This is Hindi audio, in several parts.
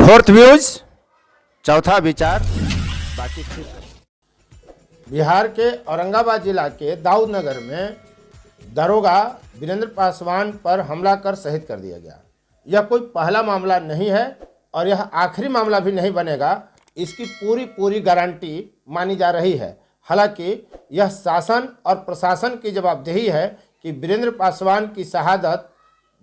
फोर्थ व्यूज, चौथा विचार, बाकी ठीक। बिहार के औरंगाबाद जिला के दाऊदनगर में दरोगा वीरेंद्र पासवान पर हमला कर शहीद कर दिया गया। यह कोई पहला मामला नहीं है और यह आखिरी मामला भी नहीं बनेगा, इसकी पूरी गारंटी मानी जा रही है। हालांकि यह शासन और प्रशासन की जवाबदेही है कि वीरेंद्र पासवान की शहादत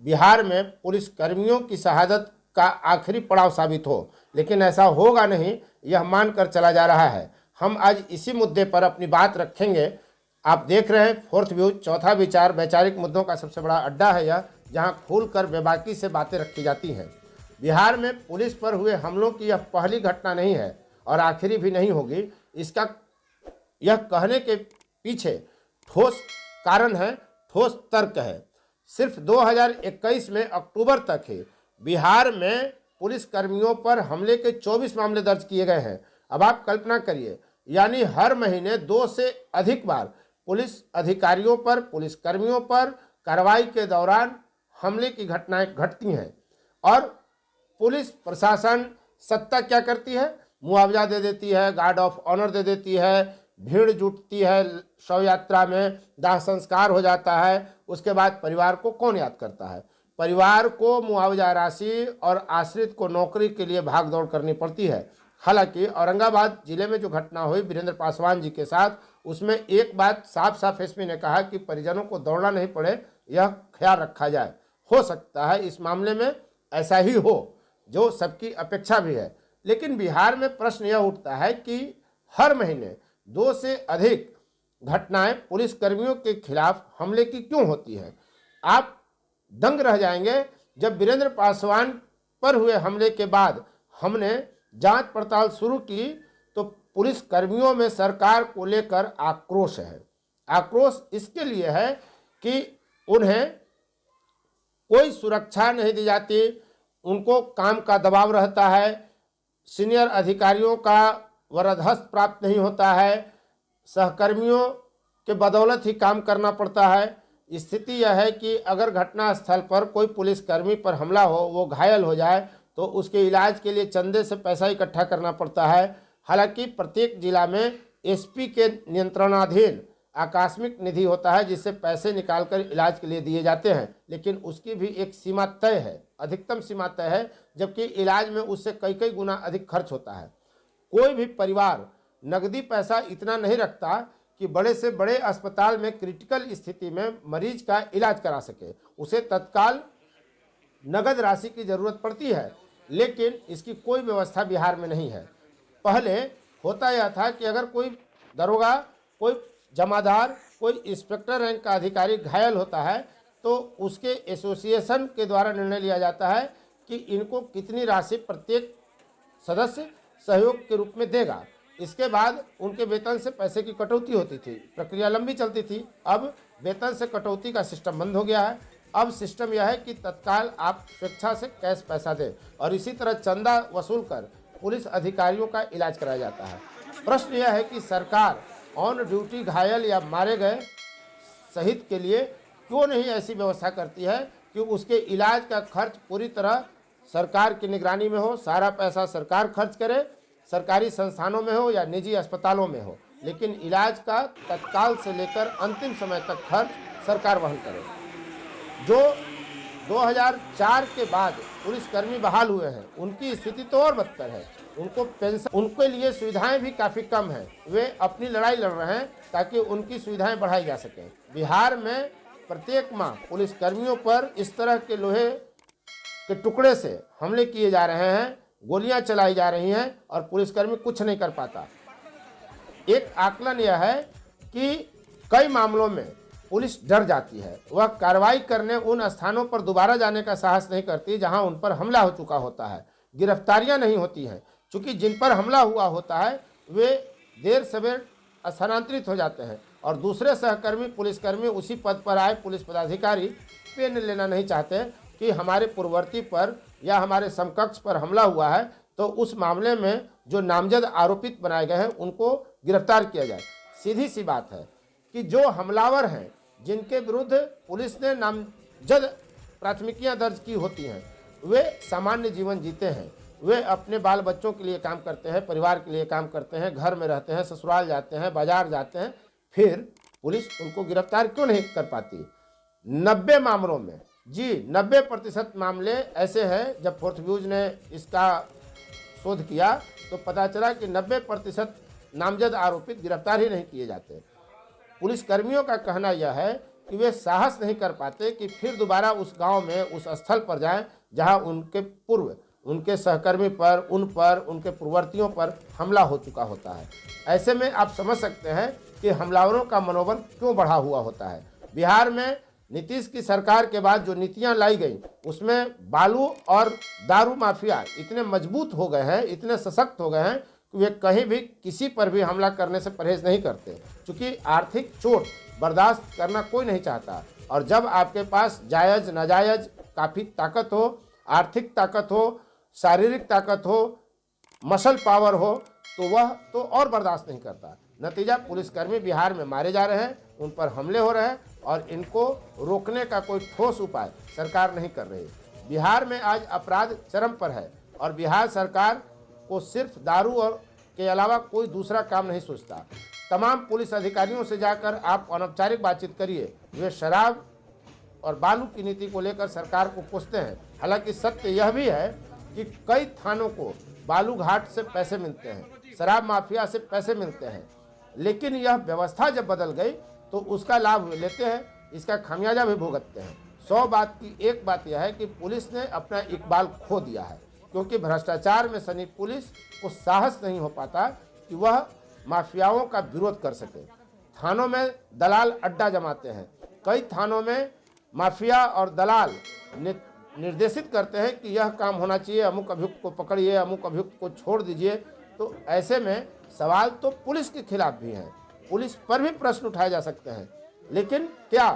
बिहार में पुलिस कर्मियों की शहादत का आखिरी पड़ाव साबित हो, लेकिन ऐसा होगा नहीं, यह मानकर चला जा रहा है। हम आज इसी मुद्दे पर अपनी बात रखेंगे। आप देख रहे हैं फोर्थ व्यू, चौथा विचार। वैचारिक मुद्दों का सबसे बड़ा अड्डा है यह, जहां खुलकर बेबाकी से बातें रखी जाती हैं। बिहार में पुलिस पर हुए हमलों की यह पहली घटना नहीं है और आखिरी भी नहीं होगी। इसका यह कहने के पीछे ठोस कारण है, ठोस तर्क है। सिर्फ 2021 में अक्टूबर तक ही बिहार में पुलिस कर्मियों पर हमले के 24 मामले दर्ज किए गए हैं। अब आप कल्पना करिए, यानी हर महीने 2 से अधिक बार पुलिस अधिकारियों पर, पुलिस कर्मियों पर कार्रवाई के दौरान हमले की घटनाएं घटती हैं। और पुलिस प्रशासन सत्ता क्या करती है? मुआवजा दे देती है, गार्ड ऑफ ऑनर दे देती है, भीड़ जुटती है शव यात्रा में, दाह संस्कार हो जाता है। उसके बाद परिवार को कौन याद करता है? परिवार को मुआवजा राशि और आश्रित को नौकरी के लिए भाग दौड़ करनी पड़ती है। हालांकि औरंगाबाद जिले में जो घटना हुई वीरेंद्र पासवान जी के साथ, उसमें एक बात साफ साफ एसपी ने कहा कि परिजनों को दौड़ना नहीं पड़े, यह ख्याल रखा जाए। हो सकता है इस मामले में ऐसा ही हो, जो सबकी अपेक्षा भी है। लेकिन बिहार में प्रश्न यह उठता है कि हर महीने 2 से अधिक घटनाएं पुलिस कर्मियों के खिलाफ हमले की क्यों होती हैं? आप दंग रह जाएंगे जब वीरेंद्र पासवान पर हुए हमले के बाद हमने जांच पड़ताल शुरू की तो पुलिस कर्मियों में सरकार को लेकर आक्रोश है। आक्रोश इसके लिए है कि उन्हें कोई सुरक्षा नहीं दी जाती, उनको काम का दबाव रहता है, सीनियर अधिकारियों का वरदहस्त प्राप्त नहीं होता है, सहकर्मियों के बदौलत ही काम करना पड़ता है। स्थिति यह है कि अगर घटना स्थल पर कोई पुलिसकर्मी पर हमला हो, वो घायल हो जाए, तो उसके इलाज के लिए चंदे से पैसा इकट्ठा करना पड़ता है। हालांकि प्रत्येक जिला में एसपी के नियंत्रणाधीन आकस्मिक निधि होता है, जिससे पैसे निकालकर इलाज के लिए दिए जाते हैं, लेकिन उसकी भी एक सीमा तय है, अधिकतम सीमा तय है, जबकि इलाज में उससे कई गुना अधिक खर्च होता है। कोई भी परिवार नकदी पैसा इतना नहीं रखता कि बड़े से बड़े अस्पताल में क्रिटिकल स्थिति में मरीज का इलाज करा सके। उसे तत्काल नगद राशि की ज़रूरत पड़ती है, लेकिन इसकी कोई व्यवस्था बिहार में नहीं है। पहले होता यह था कि अगर कोई दरोगा, कोई जमादार, कोई इंस्पेक्टर रैंक का अधिकारी घायल होता है तो उसके एसोसिएशन के द्वारा निर्णय लिया जाता है कि इनको कितनी राशि प्रत्येक सदस्य सहयोग के रूप में देगा। इसके बाद उनके वेतन से पैसे की कटौती होती थी, प्रक्रिया लंबी चलती थी। अब वेतन से कटौती का सिस्टम बंद हो गया है। अब सिस्टम यह है कि तत्काल आप स्वेच्छा से कैश पैसा दें और इसी तरह चंदा वसूल कर पुलिस अधिकारियों का इलाज कराया जाता है। प्रश्न यह है कि सरकार ऑन ड्यूटी घायल या मारे गए शहीद के लिए क्यों नहीं ऐसी व्यवस्था करती है कि उसके इलाज का खर्च पूरी तरह सरकार की निगरानी में हो, सारा पैसा सरकार खर्च करे, सरकारी संस्थानों में हो या निजी अस्पतालों में हो, लेकिन इलाज का तत्काल से लेकर अंतिम समय तक खर्च सरकार वहन करे। जो 2004 के बाद पुलिसकर्मी बहाल हुए हैं, उनकी स्थिति तो और बदतर है। उनको पेंशन, उनके लिए सुविधाएं भी काफ़ी कम हैं। वे अपनी लड़ाई लड़ रहे हैं ताकि उनकी सुविधाएं बढ़ाई जा सकें। बिहार में प्रत्येक माह पुलिसकर्मियों पर इस तरह के लोहे के टुकड़े से हमले किए जा रहे हैं, गोलियां चलाई जा रही हैं और पुलिसकर्मी कुछ नहीं कर पाता। एक आकलन यह है कि कई मामलों में पुलिस डर जाती है, वह कार्रवाई करने उन स्थानों पर दोबारा जाने का साहस नहीं करती जहां उन पर हमला हो चुका होता है। गिरफ्तारियां नहीं होती हैं, क्योंकि जिन पर हमला हुआ होता है वे देर सवेर स्थानांतरित हो जाते हैं और दूसरे सहकर्मी पुलिसकर्मी उसी पद पर आए पुलिस पदाधिकारी पेन लेना नहीं चाहते कि हमारे पूर्ववर्ती पर या हमारे समकक्ष पर हमला हुआ है, तो उस मामले में जो नामजद आरोपित बनाए गए हैं उनको गिरफ्तार किया जाए। सीधी सी बात है कि जो हमलावर हैं, जिनके विरुद्ध पुलिस ने नामजद प्राथमिकियां दर्ज की होती हैं, वे सामान्य जीवन जीते हैं। वे अपने बाल बच्चों के लिए काम करते हैं, परिवार के लिए काम करते हैं, घर में रहते हैं, ससुराल जाते हैं, बाजार जाते हैं, फिर पुलिस उनको गिरफ्तार क्यों नहीं कर पाती? 90 मामलों में, जी 90% मामले ऐसे हैं, जब फोर्थ व्यूज ने इसका शोध किया तो पता चला कि 90% नामजद आरोपित गिरफ्तार ही नहीं किए जाते। पुलिसकर्मियों का कहना यह है कि वे साहस नहीं कर पाते कि फिर दोबारा उस गांव में, उस स्थल पर जाएं जहां उनके पूर्व, उनके सहकर्मी पर, उन पर, उनके पूर्ववर्तियों पर हमला हो चुका होता है। ऐसे में आप समझ सकते हैं कि हमलावरों का मनोबल क्यों बढ़ा हुआ होता है। बिहार में नीतीश की सरकार के बाद जो नीतियां लाई गई उसमें बालू और दारू माफिया इतने मजबूत हो गए हैं, इतने सशक्त हो गए हैं कि वे कहीं भी किसी पर भी हमला करने से परहेज नहीं करते, क्योंकि आर्थिक चोट बर्दाश्त करना कोई नहीं चाहता। और जब आपके पास जायज़ नाजायज़ काफ़ी ताकत हो, आर्थिक ताकत हो, शारीरिक ताकत हो, मसल पावर हो, तो वह तो और बर्दाश्त नहीं करता। नतीजा पुलिसकर्मी बिहार में मारे जा रहे हैं, उन पर हमले हो रहे हैं और इनको रोकने का कोई ठोस उपाय सरकार नहीं कर रही। बिहार में आज अपराध चरम पर है और बिहार सरकार को सिर्फ दारू और के अलावा कोई दूसरा काम नहीं सोचता। तमाम पुलिस अधिकारियों से जाकर आप अनौपचारिक बातचीत करिए, वे शराब और बालू की नीति को लेकर सरकार को कोसते हैं। हालांकि सत्य यह भी है कि कई थानों को बालू घाट से पैसे मिलते हैं, शराब माफिया से पैसे मिलते हैं, लेकिन यह व्यवस्था जब बदल गई तो उसका लाभ वे लेते हैं, इसका खामियाजा भी भुगतते हैं। 100 बात की एक बात यह है कि पुलिस ने अपना इकबाल खो दिया है, क्योंकि भ्रष्टाचार में सनी पुलिस को साहस नहीं हो पाता कि वह माफियाओं का विरोध कर सके। थानों में दलाल अड्डा जमाते हैं, कई थानों में माफिया और दलाल निर्देशित करते हैं कि यह काम होना चाहिए, अमुक अभियुक्त को पकड़िए, अमुक अभियुक्त को छोड़ दीजिए। तो ऐसे में सवाल तो पुलिस के खिलाफ भी हैं, पुलिस पर भी प्रश्न उठाए जा सकते हैं, लेकिन क्या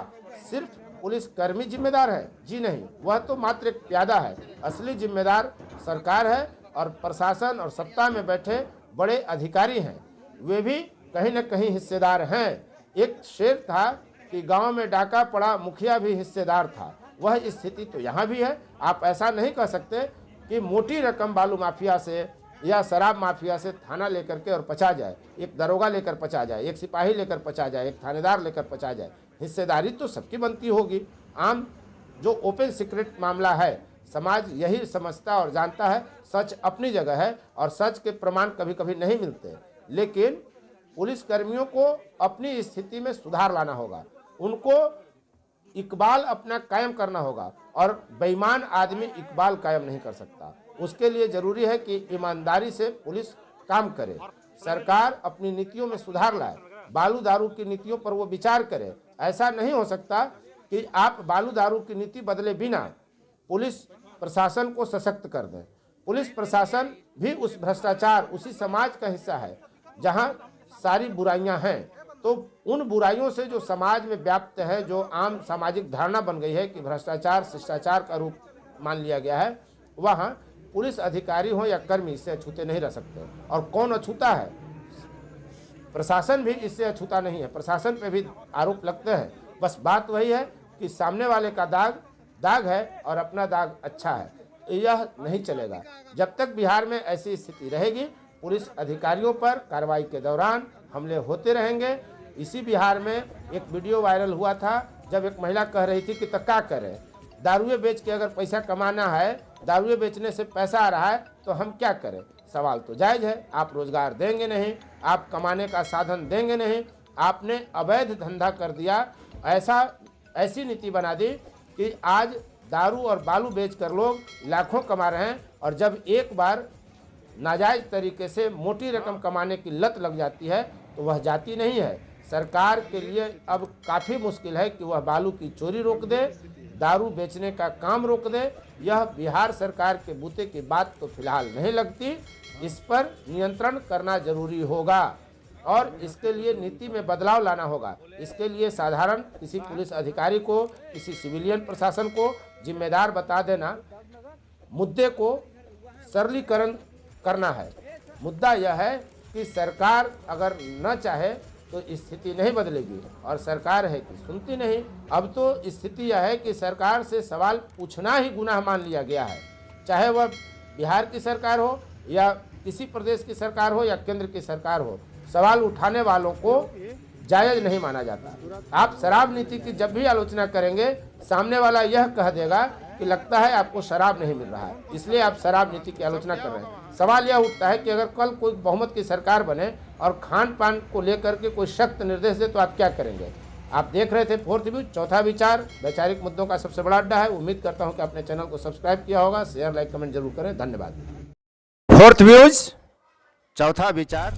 सिर्फ पुलिसकर्मी जिम्मेदार है? जी नहीं, वह तो मात्र एक प्यादा है। असली जिम्मेदार सरकार है और प्रशासन और सत्ता में बैठे बड़े अधिकारी हैं, वे भी कहीं न कहीं हिस्सेदार हैं। एक शेर था कि गांव में डाका पड़ा, मुखिया भी हिस्सेदार था। वह स्थिति तो यहाँ भी है। आप ऐसा नहीं कह सकते कि मोटी रकम बालू माफिया से या शराब माफिया से थाना लेकर के और पचा जाए, एक दरोगा लेकर पचा जाए, एक सिपाही लेकर पचा जाए, एक थानेदार लेकर पचा जाए। हिस्सेदारी तो सबकी बनती होगी। आम जो ओपन सीक्रेट मामला है, समाज यही समझता और जानता है। सच अपनी जगह है और सच के प्रमाण कभी कभी नहीं मिलते, लेकिन पुलिसकर्मियों को अपनी स्थिति में सुधार लाना होगा, उनको इकबाल अपना कायम करना होगा और बेईमान आदमी इकबाल कायम नहीं कर सकता। उसके लिए जरूरी है कि ईमानदारी से पुलिस काम करे, सरकार अपनी नीतियों में सुधार लाए, बालू दारू की नीतियों पर वो विचार करे। ऐसा नहीं हो सकता कि आप बालू दारू की नीति बदले बिना पुलिस प्रशासन को सशक्त कर दें। पुलिस प्रशासन भी उस भ्रष्टाचार, उसी समाज का हिस्सा है जहां सारी बुराइयां हैं। तो उन बुराइयों से जो समाज में व्याप्त है, जो आम सामाजिक धारणा बन गई है कि भ्रष्टाचार शिष्टाचार का रूप मान लिया गया है, वहाँ पुलिस अधिकारी हो या कर्मी इससे अछूते नहीं रह सकते। और कौन अछूता है? प्रशासन भी इससे अछूता नहीं है, प्रशासन पे भी आरोप लगते हैं। बस बात वही है कि सामने वाले का दाग है और अपना दाग अच्छा है। यह नहीं चलेगा। जब तक बिहार में ऐसी स्थिति रहेगी, पुलिस अधिकारियों पर कार्रवाई के दौरान हमले होते रहेंगे। इसी बिहार में एक वीडियो वायरल हुआ था, जब एक महिला कह रही थी कि तो क्या करें, दारुए बेच के अगर पैसा कमाना है, दारुए बेचने से पैसा आ रहा है तो हम क्या करें? सवाल तो जायज़ है। आप रोजगार देंगे नहीं, आप कमाने का साधन देंगे नहीं, आपने अवैध धंधा कर दिया। ऐसी नीति बना दी कि आज दारू और बालू बेचकर लोग लाखों कमा रहे हैं, और जब एक बार नाजायज़ तरीके से मोटी रकम कमाने की लत लग जाती है तो वह जाती नहीं है। सरकार के लिए अब काफ़ी मुश्किल है कि वह बालू की चोरी रोक दे, दारू बेचने का काम रोक दे। यह बिहार सरकार के बूते की बात तो फिलहाल नहीं लगती। इस पर नियंत्रण करना जरूरी होगा और इसके लिए नीति में बदलाव लाना होगा। इसके लिए साधारण किसी पुलिस अधिकारी को, किसी सिविलियन प्रशासन को जिम्मेदार बता देना, मुद्दे को सरलीकरण करना है। मुद्दा यह है कि सरकार अगर न चाहे तो स्थिति नहीं बदलेगी, और सरकार है कि सुनती नहीं। अब तो स्थिति यह है कि सरकार से सवाल पूछना ही गुनाह मान लिया गया है, चाहे वह बिहार की सरकार हो या किसी प्रदेश की सरकार हो या केंद्र की सरकार हो, सवाल उठाने वालों को जायज नहीं माना जाता। आप शराब नीति की जब भी आलोचना करेंगे, सामने वाला यह कह देगा कि लगता है आपको शराब नहीं मिल रहा है, इसलिए आप शराब नीति की आलोचना कर रहे हैं। सवाल यह उठता है कि अगर कल कोई बहुमत की सरकार बने और खान पान को लेकर के कोई सख्त निर्देश दे तो आप क्या करेंगे। आप देख रहे थे फोर्थ व्यू, चौथा विचार, वैचारिक मुद्दों का सबसे बड़ा अड्डा है। उम्मीद करता हूं कि आपने चैनल को सब्सक्राइब किया होगा। शेयर, लाइक, कमेंट जरूर करें। धन्यवाद। फोर्थ व्यूज, चौथा विचार।